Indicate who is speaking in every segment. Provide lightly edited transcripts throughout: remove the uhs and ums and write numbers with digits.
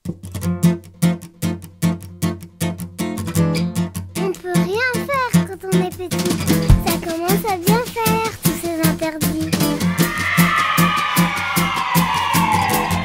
Speaker 1: On peut rien faire quand on est petit. Ça commence à bien faire, tous ces interdits.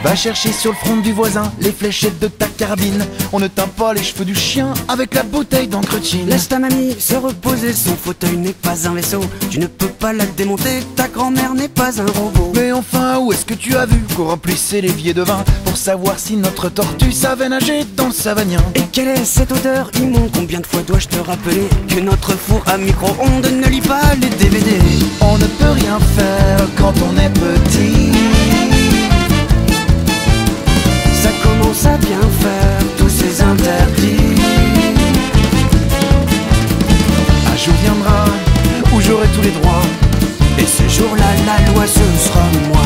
Speaker 2: Va chercher sur le front du voisin les fléchettes de ta carabine. On ne teint pas les cheveux du chien avec la bouteille d'entretien.
Speaker 3: Laisse ta mamie se reposer, son fauteuil n'est pas un vaisseau. Tu ne peux pas la démonter, ta grand-mère n'est pas un robot.
Speaker 2: Mais enfin, où est-ce que tu as vu qu'on remplissait l'évier de vin pour savoir si notre tortue savait nager dans le Savagnin?
Speaker 3: Et quelle est cette odeur immonde? Combien de fois dois-je te rappeler que notre four à micro-ondes ne lit pas les DVD?
Speaker 2: On ne peut rien faire quand on est petit.
Speaker 3: Ça commence à bien faire, tous ces interdits.
Speaker 2: Un jour viendra où j'aurai tous les droits.
Speaker 3: Et ce jour-là, la loi, ce sera moi.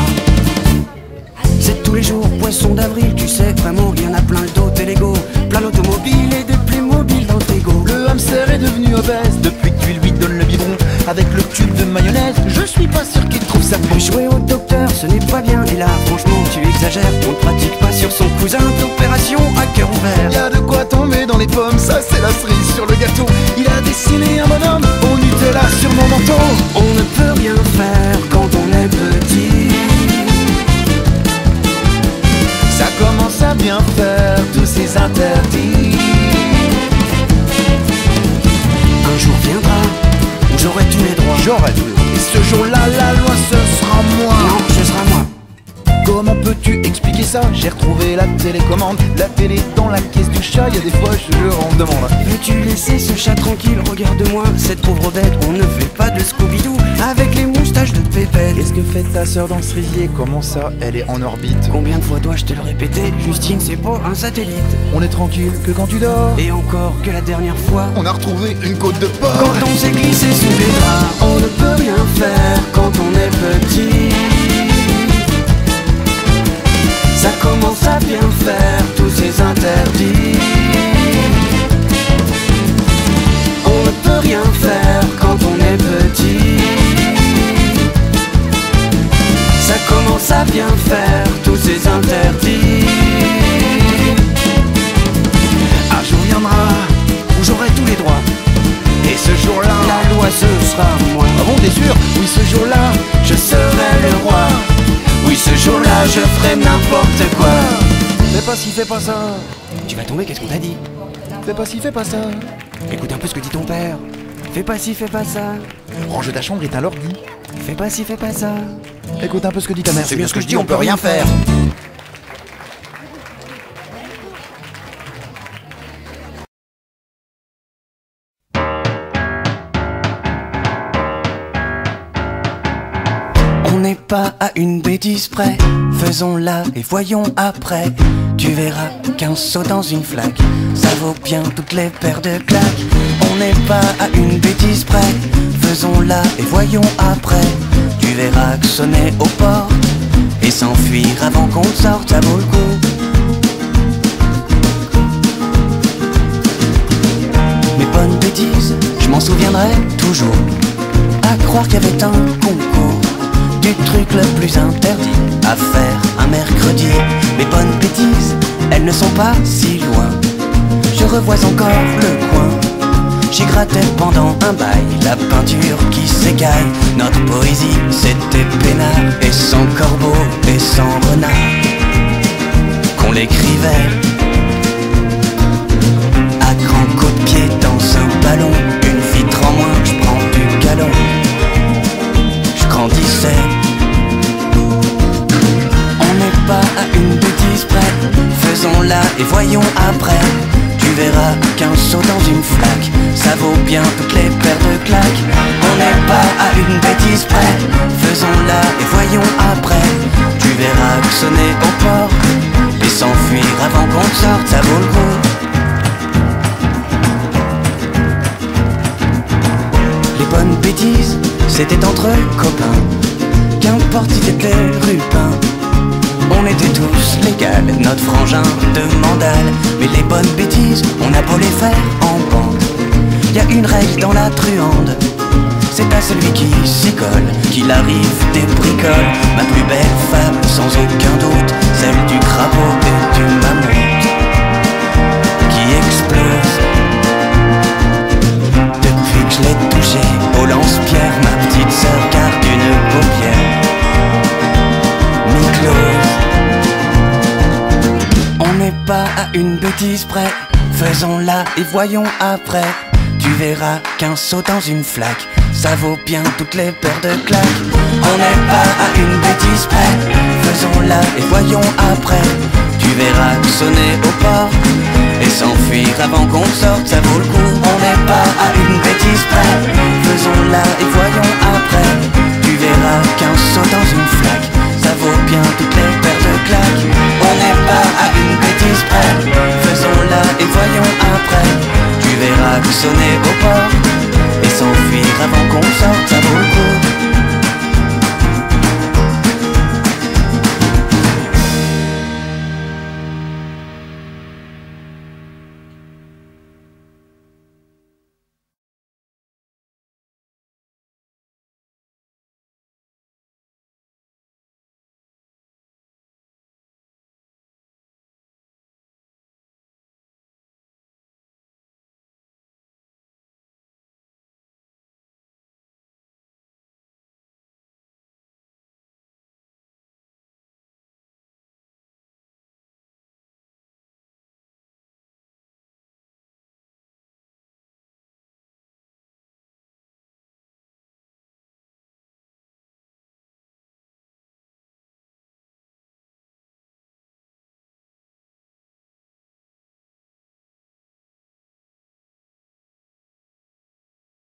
Speaker 3: C'est tous les jours, poisson d'avril, tu sais vraiment, il y en a plein le dos des Lego, plein l'automobile et des plus mobiles dans le frigo.
Speaker 2: Le hamster est devenu obèse depuis que tu lui donnes le biberon avec le tube de mayonnaise. Je suis pas sûr qu'il trouve ça bon.
Speaker 3: Jouer au docteur, ce n'est pas bien, et là, franchement, tu exagères. On ne pratique pas sur son cousin d'opération à cœur ouvert.
Speaker 2: Y'a de quoi tomber dans les pommes, ça c'est la cerise sur le gâteau. Il a dessiné un bonhomme au Nutella sur mon manteau.
Speaker 3: On ne peut rien faire quand on est petit.
Speaker 2: Ça commence à bien faire, tous ces interdits.
Speaker 3: Un jour viendra où j'aurai tous les droits.
Speaker 2: J'aurai tous les droits. Et ce jour-là, la loi, ce sera moi.
Speaker 3: Non, ce sera moi.
Speaker 2: Comment peux-tu expliquer ça? J'ai retrouvé la télécommande, la télé dans la caisse du chat. Y'a des fois, je le rends demande.
Speaker 3: Veux-tu laisser ce chat tranquille? Regarde-moi, cette pauvre bête. On ne fait pas de Scooby-Doo avec les moustaches de Pépette.
Speaker 2: Qu'est-ce que fait ta sœur dans le cerisier? Comment ça, elle est en orbite?
Speaker 3: Combien de fois dois-je te le répéter? Justine, c'est pas un satellite.
Speaker 2: On est tranquille que quand tu dors.
Speaker 3: Et encore que la dernière fois,
Speaker 2: On a retrouvé une côte de porc.
Speaker 3: quand on s'est glissé sous les draps. On ne peut rien faire quand on est petit. Ça commence à bien faire, tous ces interdits. On ne peut rien faire quand on est petit. Ça commence à bien faire, tous ces interdits.
Speaker 2: Un jour viendra où j'aurai tous les droits. Et ce jour-là,
Speaker 3: La loi, ce sera moi.
Speaker 2: ah bon, t'es sûr? Oui, ce jour-là,
Speaker 3: Je serai le roi. Oui, ce jour-là, je ferai n'importe quoi.
Speaker 2: fais pas ci, fais pas ça.
Speaker 3: Tu vas tomber, qu'est-ce qu'on t'a dit?
Speaker 2: Fais pas ci, fais pas ça.
Speaker 3: Écoute un peu ce que dit ton père. Fais pas ci, fais pas ça.
Speaker 2: Range ta chambre et t'as l'ordi.
Speaker 3: Fais pas ci, fais pas ça.
Speaker 2: Écoute un peu ce que dit ta mère.
Speaker 3: C'est bien ce que je dis, on peut rien faire. On n'est pas à une bêtise près, faisons-la et voyons après. Tu verras qu'un saut dans une flaque, ça vaut bien toutes les paires de claques. On n'est pas à une bêtise près, faisons-la et voyons après. Tu verras que sonner au port et s'enfuir avant qu'on sorte, ça vaut le coup. Mes bonnes bêtises, je m'en souviendrai toujours. À croire qu'il y avait un concours du truc le plus interdit à faire un mercredi. Mes bonnes bêtises, elles ne sont pas si loin. Je revois encore le coin. J'y grattais pendant un bail la peinture qui s'écaille. Notre poésie, c'était peinard et sans corbeau et sans renard qu'on l'écrivait à grands coups de pied dans un ballon. Une vitre en moins, je prends du galon. Je grandissais. On n'est pas à une bêtise près, faisons-la et voyons après. Tu verras qu'un saut dans une flaque, ça vaut bien toutes les paires de claques. On n'est pas à une bêtise près, faisons-la et voyons après. Tu verras que sonner au port et s'enfuir avant qu'on sorte, ça vaut le coup. Les bonnes bêtises, c'était entre copains, qu'importe si t'étais rupin. On était tous légal, notre frangin de mandale. Mais les bonnes bêtises, on a beau les faire en bande. Y a une règle dans la truande, c'est à celui qui s'y colle qu'il arrive des bricoles. Ma plus belle femme, sans aucun doute, celle du crapaud et du mammouth. une bêtise près, faisons-la et voyons après. Tu verras qu'un saut dans une flaque, ça vaut bien toutes les paires de claques. On n'est pas à une bêtise près, faisons-la et voyons après. Tu verras sonner au port et s'enfuir avant qu'on sorte, ça vaut le coup. On n'est pas à une bêtise près, faisons-la et voyons après. Tu verras qu'un saut dans une flaque, ça vaut bien toutes les paires de claques. On n'est pas à une bêtise près, faisons-la et voyons après. Tu verras sonner